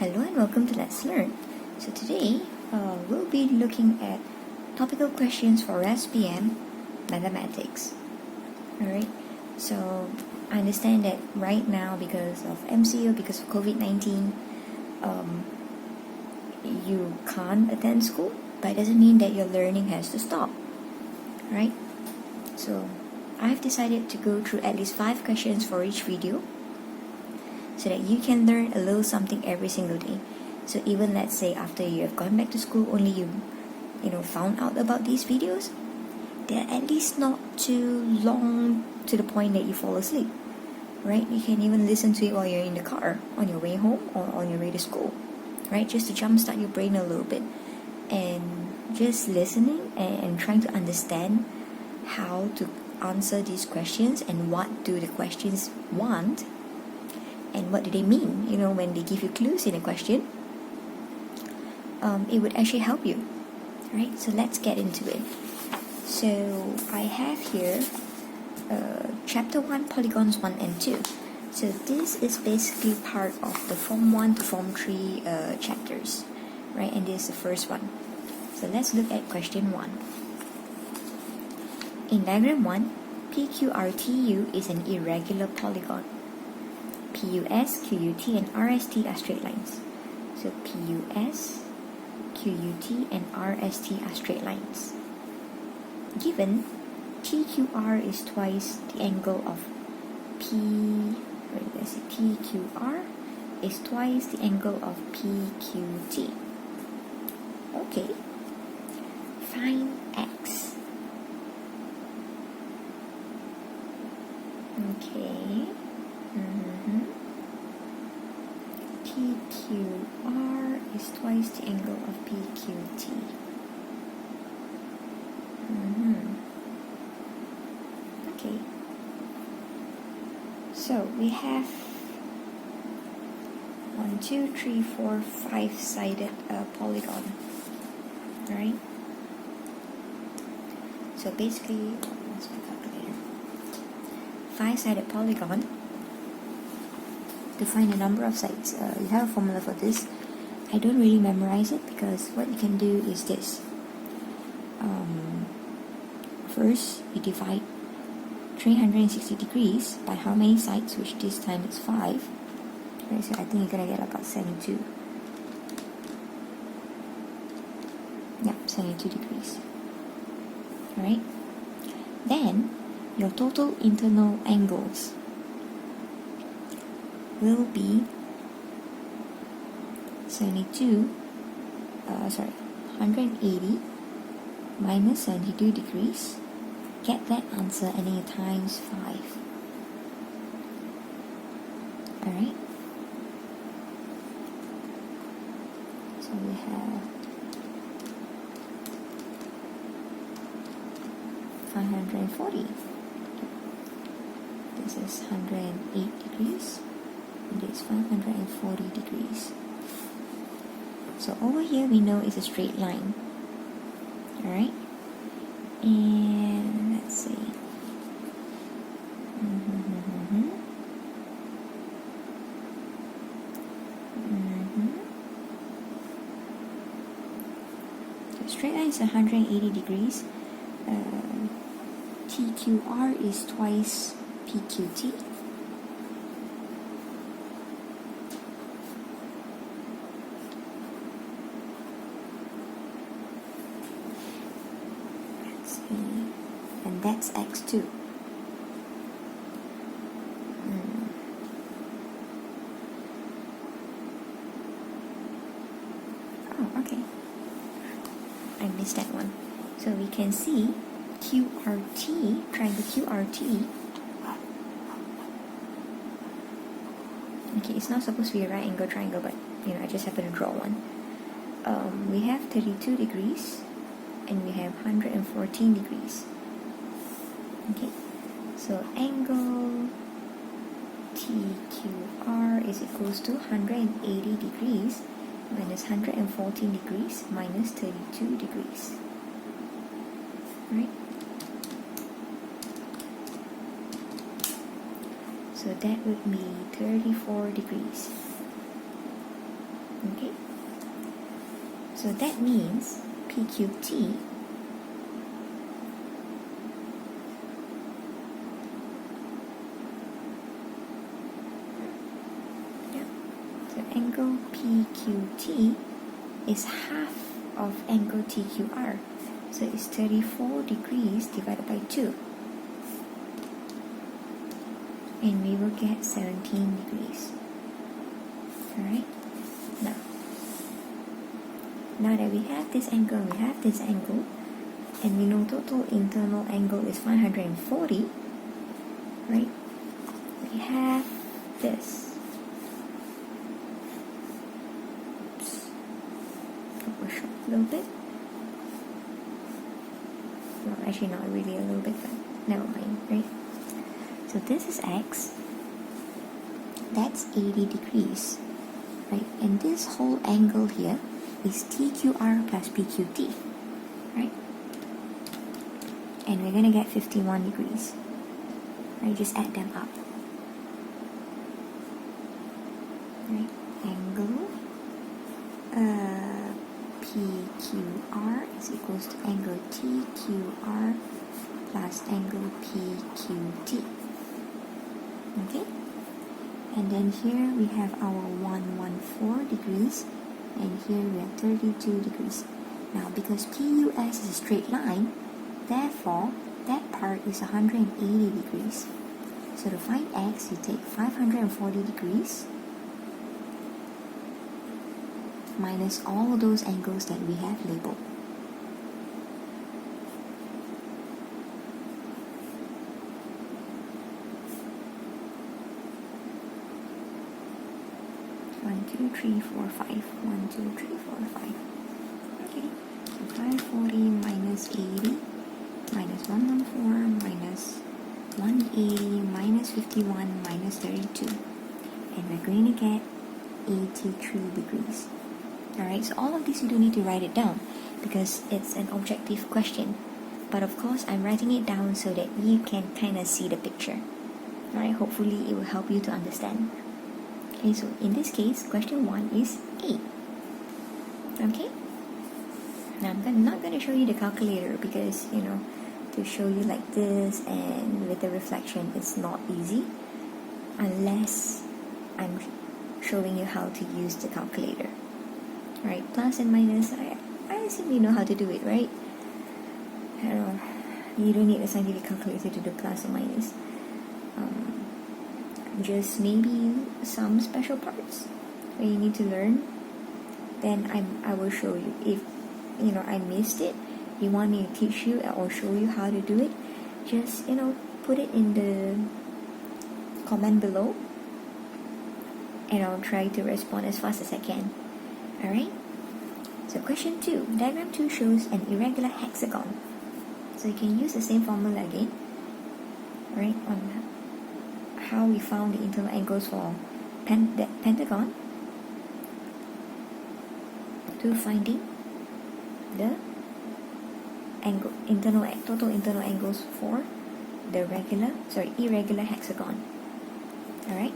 Hello and welcome to Let's Learn. So today we'll be looking at topical questions for SPM mathematics. Alright, so I understand that right now because of MCO, because of COVID-19, you can't attend school, but it doesn't mean that your learning has to stop. Right? So I've decided to go through at least 5 questions for each video, so that you can learn a little something every single day. So even let's say after you have gone back to school, only you found out about these videos, they're at least not too long to the point that you fall asleep, right? You can even listen to it while you're in the car, on your way home or on your way to school, right? Just to jumpstart your brain a little bit, and just listening and trying to understand how to answer these questions and what do the questions want. And what do they mean, when they give you clues in a question? It would actually help you, right? So let's get into it. So I have here Chapter 1, Polygons 1 and 2. So this is basically part of the Form 1 to Form 3 chapters, right? And this is the first one. So let's look at question 1. In diagram 1, PQRTU is an irregular polygon. PUS, QUT, and RST are straight lines. So PUS, QUT, and RST are straight lines. Given TQR is twice the angle of TQR is twice the angle of PQT. Okay. Find X. Okay. TQR is twice the angle of PQT. Okay. So we have 1, 2, 3, 4, 5-sided polygon. Right? So basically, what's my calculator? 5-sided polygon. To find the number of sides, you have a formula for this. I don't really memorize it because what you can do is this. First, you divide 360 degrees by how many sides, which this time is 5. Okay, so I think you're gonna get about 72. Yep, 72 degrees. Alright? Then, your total internal angles will be 180 minus 72 degrees. Get that answer and then you times 5. Alright? So we have 540. This is 108 degrees. And this is 540 degrees. So over here we know it's a straight line. Alright? And let's see. So straight line is 180 degrees. TQR is twice PQT. And that's x2. Oh, okay. I missed that one. So we can see QRT, triangle QRT. Okay, it's not supposed to be a right angle triangle, but I just happen to draw one. We have 32 degrees and we have 114 degrees. Okay, so angle TQR is equals to 180 degrees minus 114 degrees minus 32 degrees. Right? So that would be 34 degrees. Okay, so that means PQT so angle PQT is half of angle TQR, so it's 34 degrees divided by 2, and we will get 17 degrees. Alright, now that we have this angle, and we know total internal angle is 540, right? We have this. Oops. Overshot a little bit. Well, actually not really a little bit, but never mind, right? So this is X. That's 80 degrees, right? And this whole angle here is TQR plus PQT, right? And we're gonna get 51 degrees. Right? Just add them up. Right? Angle PQR is equals to angle TQR plus angle PQT. Okay? And then here we have our 114 degrees, and here we have 32 degrees. Now because PUS is a straight line, therefore that part is 180 degrees. So to find X, you take 540 degrees minus all those angles that we have labeled. One, two, three, four, five. 1, 2, 3, 4, 5. Okay, so 540 minus 80 minus 114 minus 180 minus 51 minus 32, and we're going to get 83 degrees. Alright, so all of this you don't need to write it down because it's an objective question, but of course I'm writing it down so that you can kind of see the picture. Alright, hopefully it will help you to understand. Okay, so in this case, question 1 is A. Okay, now I'm not going to show you the calculator because, you know, to show you like this and with the reflection, it's not easy unless I'm showing you how to use the calculator. Right, plus and minus, I assume you know how to do it, right? I don't know, you don't need a scientific calculator to do plus and minus. Just maybe some special parts where you need to learn, then I will show you. If you know I missed it, you want me to teach you or show you how to do it, just put it in the comment below and I'll try to respond as fast as I can. Alright, so question 2, diagram 2 shows an irregular hexagon, so you can use the same formula again, right, on how we found the internal angles for the pentagon to finding the total internal angles for the irregular hexagon. Alright,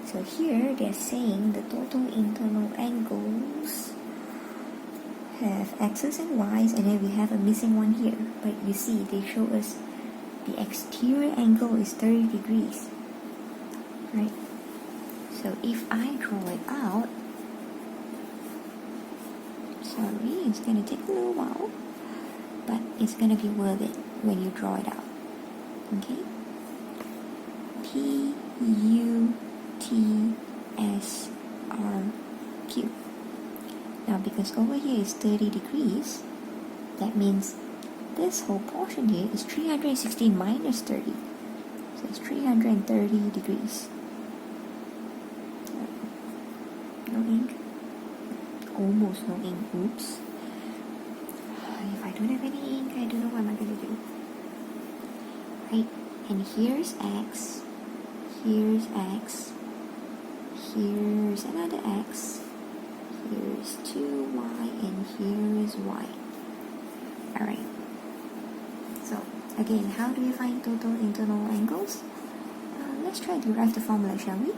so here they're saying the total internal angles have x's and y's, and then we have a missing one here, but you see they show us the exterior angle is 30 degrees, right? So if I draw it out, sorry, it's gonna take a little while, but it's gonna be worth it when you draw it out. Okay, PUTSRQ. Now because over here is 30 degrees, that means this whole portion here is 360 minus 30, so it's 330 degrees. No ink, almost no ink. Oops. If I don't have any ink, I don't know what I'm gonna do. Right, and here's X, here's X, here's another X, here's 2Y, and here is Y. Alright, so again, how do you find total internal angles? Let's try to derive the formula, shall we?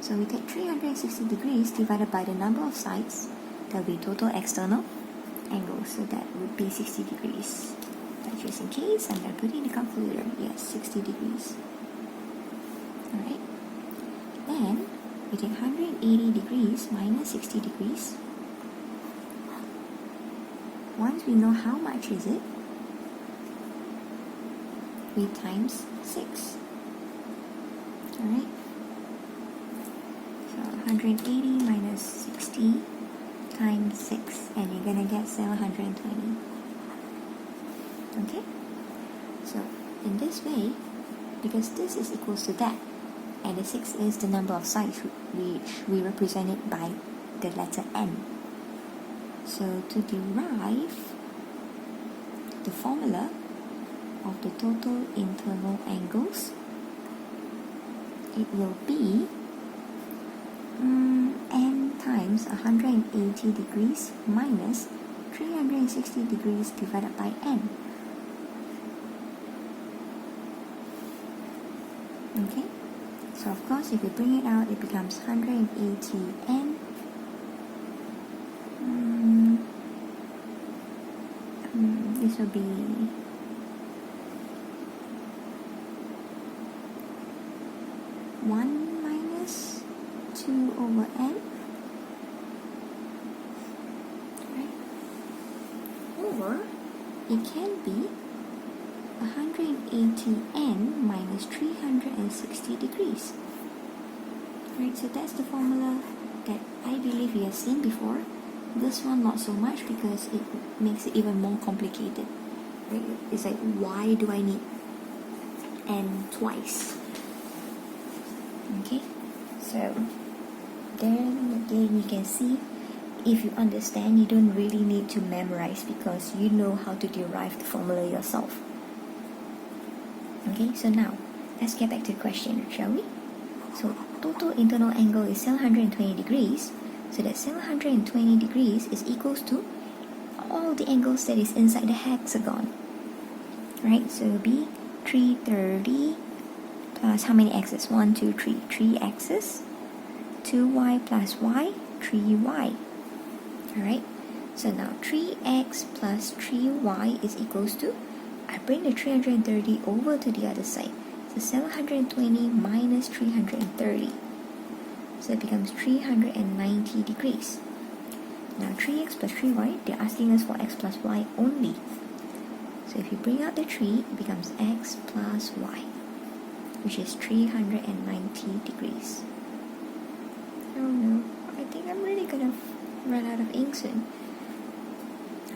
So we take 360 degrees divided by the number of sides. That will be total external angle. So that would be 60 degrees. But just in case, I'm going to put it in the calculator. Yes, 60 degrees. Alright. Then we take 180 degrees minus 60 degrees. Once we know how much is it, we times 6. Alright. So 180 minus 60 times 6, and you're gonna get 720. Okay? So in this way, because this is equals to that, and the 6 is the number of sides which we represent it by the letter N. So to derive the formula of the total internal angles, it will be N times 180 degrees minus 360 degrees divided by N. Okay? So of course, if you bring it out, it becomes 180 N. This will be 1 minus 2 over N. Right? Or it can be 180 N minus 360 degrees. Right, so that's the formula that I believe you have seen before. This one not so much because it makes it even more complicated. Right? It's like, why do I need N twice? Okay, so then again you can see, if you understand, you don't really need to memorize because you know how to derive the formula yourself. Okay, so now let's get back to the question, shall we? So total internal angle is 720 degrees. So that 720 degrees is equals to all the angles that is inside the hexagon. Right, so it will be 330 plus how many x's? 1, 2, 3. 3 x's. 2y plus y, 3y. Alright, so now 3x plus 3y is equals to, I bring the 330 over to the other side. So 720 minus 330. So it becomes 390 degrees. Now 3x plus 3y, they're asking us for x plus y only. So if you bring out the 3, it becomes x plus y, which is 390 degrees. Oh no, I think I'm really gonna run out of ink soon.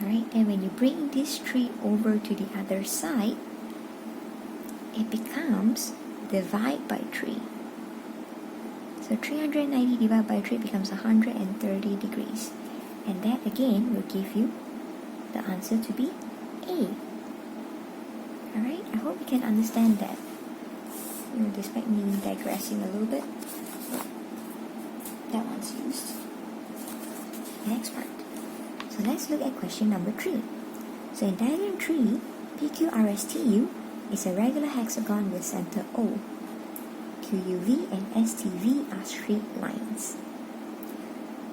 Alright, and when you bring this 3 over to the other side, it becomes divide by 3. So 390 divided by 3 becomes 130 degrees. And that again will give you the answer to be A. Alright, I hope you can understand that. Despite me digressing a little bit, that one's used. Next part. So let's look at question number 3. So in diagram 3, PQRSTU is a regular hexagon with center O. QUV and STV are straight lines.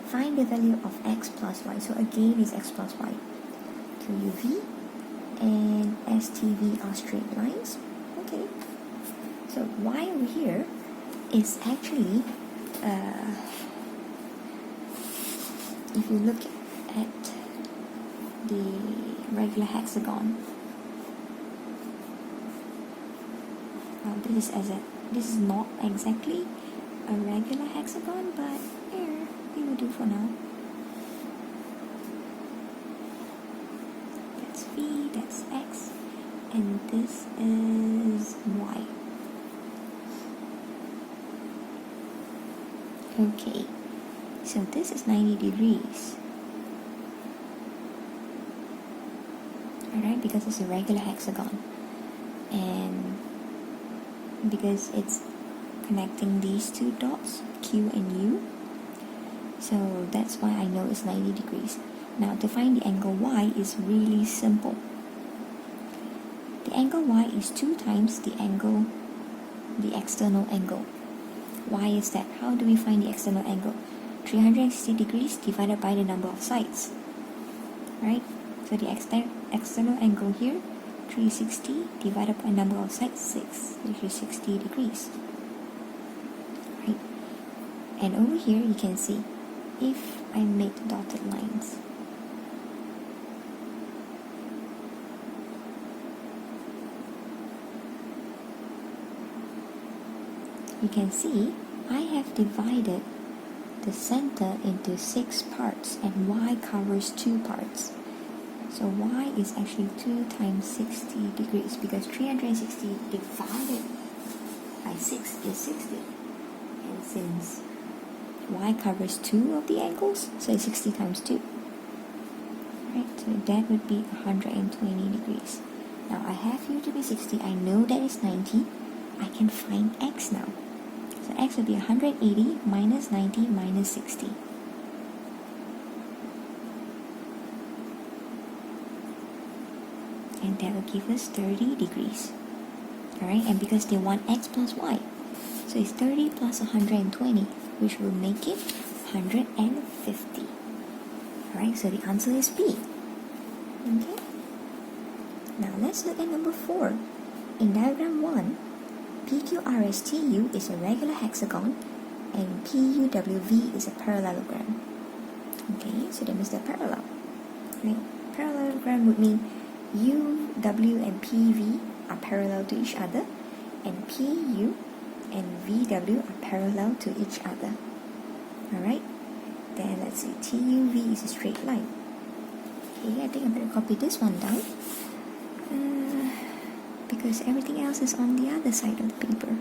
Find the value of x plus y. So again, it's x plus y. QUV and STV are straight lines. Okay. So y over here is actually, if you look at the regular hexagon, this is not exactly a regular hexagon, but here we will do for now. That's V, that's X, and this is Y. Okay, so this is 90 degrees. Alright, because it's a regular hexagon. And because it's connecting these two dots, Q and U. So that's why I know it's 90 degrees. Now to find the angle Y is really simple. The angle Y is 2 times the external angle. Why is that? How do we find the external angle? 360 degrees divided by the number of sides. Right? So the external angle here, 360 divided by number of sides, 6, which is 60 degrees. Right? And over here you can see, if I make dotted lines, you can see I have divided the center into 6 parts and y covers 2 parts. So y is actually 2 times 60 degrees because 360 divided by 6 is 60. And since y covers 2 of the angles, so it's 60 times 2. Right, so that would be 120 degrees. Now I have u to be 60, I know that is 90. I can find x now. So x would be 180 minus 90 minus 60. And that will give us 30 degrees. Alright, and because they want x plus y, so it's 30 plus 120, which will make it 150. Alright, so the answer is B. Okay. Now let's look at number 4. In diagram 1, PQRSTU is a regular hexagon and PUWV is a parallelogram. Okay, so that means they're parallel. Right? Parallelogram would mean U, W and PV are parallel to each other and PU and VW are parallel to each other. Alright, then let's see, TUV is a straight line. Okay, I think I better copy this one down. Because everything else is on the other side of the paper.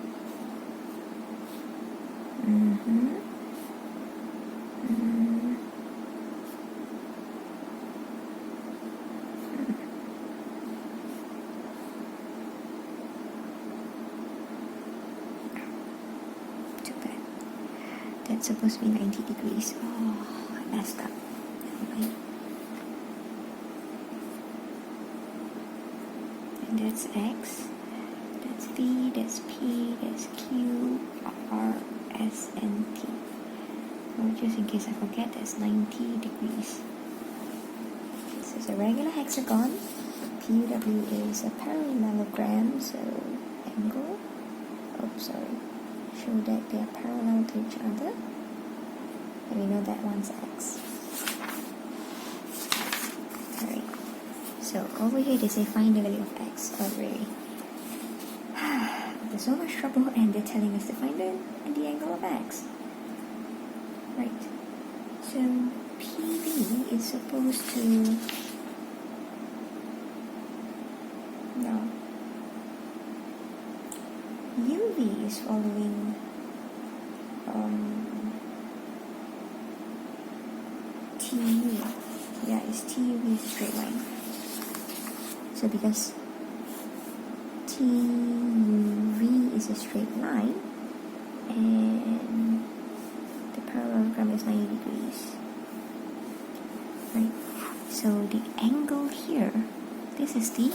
Too bad. That's supposed to be 90 degrees. Oh, I messed up. Never mind. That's X, that's V, that's P, that's Q, R, S, and T. So just in case I forget, that's 90 degrees. This is a regular hexagon. PUW is a parallelogram, so angle. Oh, sorry. Show that they are parallel to each other. And we know that one's X. So over here they say find the value of x. Oh really? There's so much trouble and they're telling us to find the angle of x. Right. So PV is supposed to... No. UV is following TU. Yeah, it's TUV is a straight line. So because TUV is a straight line and the parallelogram is 90 degrees, right? So the angle here, this is the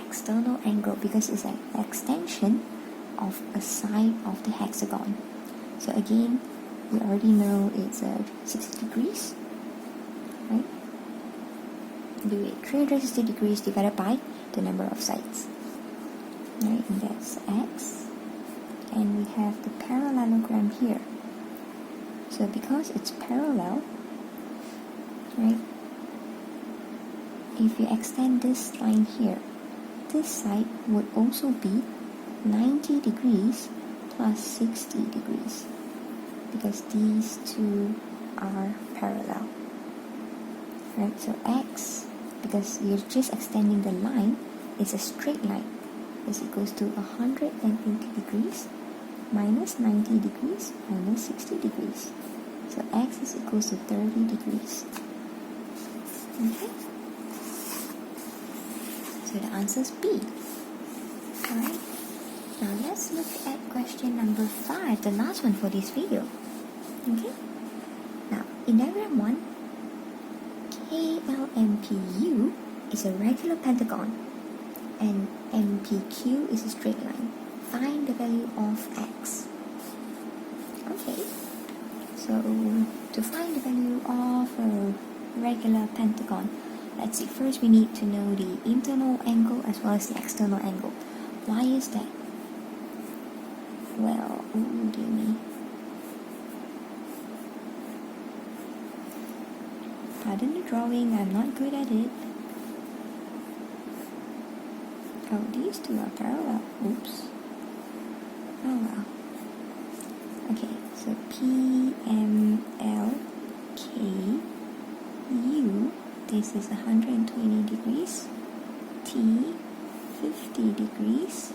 external angle because it's an extension of a side of the hexagon. So again, we already know it's 60 degrees, right? Do it 360 degrees divided by the number of sides, right? And that's x, and we have the parallelogram here. So because it's parallel, right, if you extend this line here, this side would also be 90 degrees plus 60 degrees because these two are parallel, right? So x, because you're just extending the line, is a straight line is equals to 180 degrees minus 90 degrees minus 60 degrees. So x is equals to 30 degrees. Okay? So the answer is B. Alright, now let's look at question number 5, the last one for this video. Okay? Now, in diagram 1, KLMPU is a regular pentagon and MPQ is a straight line. Find the value of x. Okay, so to find the value of a regular pentagon, let's see, first we need to know the internal angle as well as the external angle. Why is that? Well, oh dear me. Pardon the drawing, I'm not good at it. Oh, these two are parallel. Oops. Oh well. Okay, so P, M, L, K, U, this is 120 degrees. T, 50 degrees.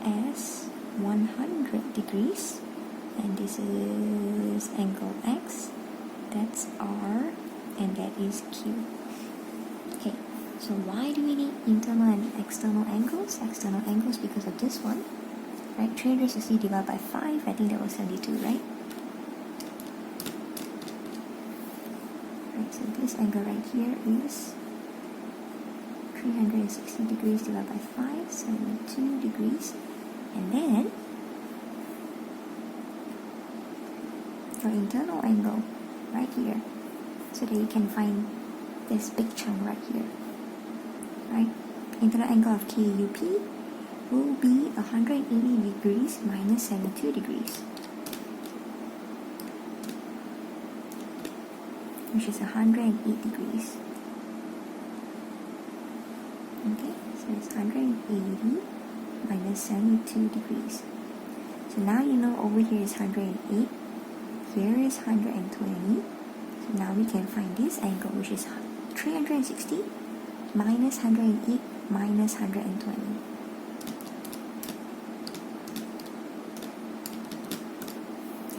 S, 100 degrees. And this is angle X. That's R. And that is Q. Okay, so why do we need internal and external angles? External angles because of this one. Right, 360 divided by 5, I think that was 72, right? Right, so this angle right here is 360 degrees divided by 5, 72 degrees. And then, your internal angle right here, so that you can find this big chunk right here. Right, internal angle of KUP will be 180 degrees minus 72 degrees, which is 108 degrees. Okay, so it's 180 minus 72 degrees. So now you know over here is 108, here is 120. So now we can find this angle, which is 360 minus 108 minus 120.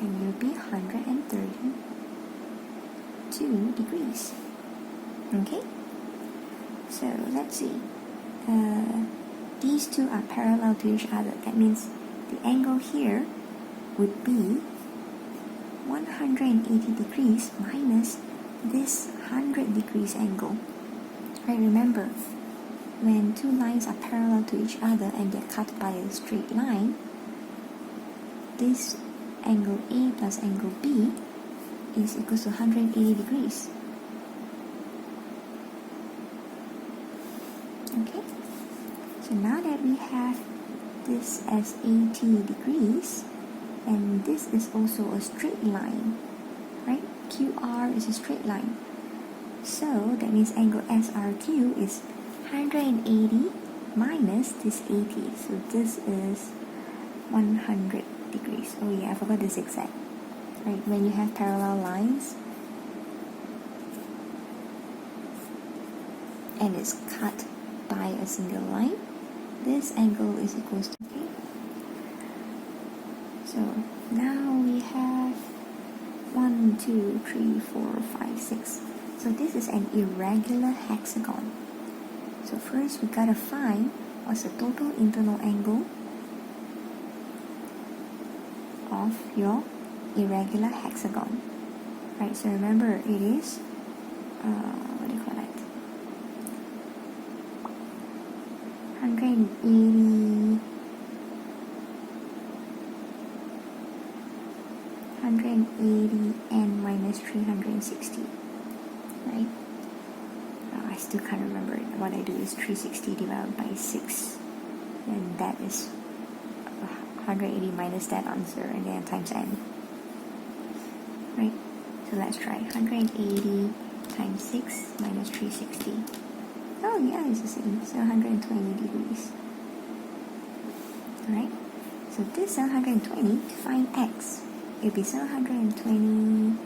And you'll be 132 degrees. Okay, so let's see. These two are parallel to each other. That means the angle here would be 180 degrees minus this 100 degrees angle. Right, remember, when two lines are parallel to each other and they're cut by a straight line, this angle A plus angle B is equals to 180 degrees. Okay, so now that we have this as 80 degrees, and this is also a straight line, right? QR is a straight line. So that means angle SRQ is 180 minus this 80. So this is 100 degrees. Oh yeah, I forgot the zigzag. Right, when you have parallel lines and it's cut by a single line, this angle is equals to, okay? So now we have 1, 2, 3, 4, 5, 6. So this is an irregular hexagon. So first we gotta find what's the total internal angle of your irregular hexagon. Right, so remember it is, what do you call that? 180 n minus 360, right? I still can't remember it. What I do is 360 divided by 6, and that is 180 minus that answer, and then times n. Right? So let's try 180 times 6 minus 360. Oh yeah, it's the same. So 120 degrees. Alright? So this 720, to find x, it will be 720.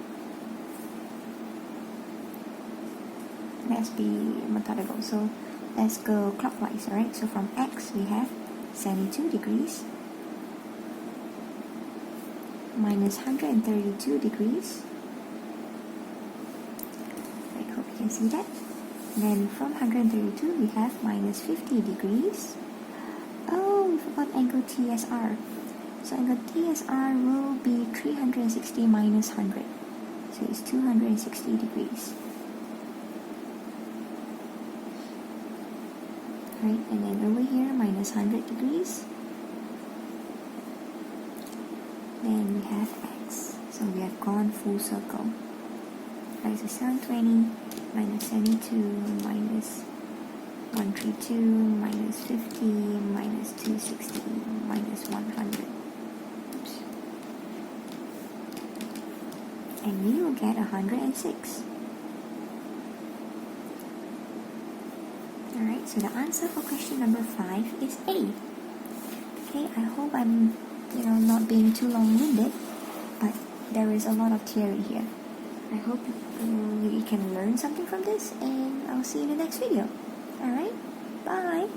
Let's be methodical. So let's go clockwise, alright? So from x we have 72 degrees minus 132 degrees. I hope you can see that. Then from 132 we have minus 50 degrees. Oh, we forgot angle TSR. So angle TSR will be 360 minus 100. So it's 260 degrees. Right, and then over here minus 100 degrees. then we have x. So we have gone full circle. Right, so 720 minus 72 minus 132 minus 50 minus 260 minus 100. Oops. And we will get 106. Alright, so the answer for question number 5 is A. Okay, I hope I'm not being too long-winded, but there is a lot of theory here. I hope you can learn something from this, and I'll see you in the next video. Alright, bye!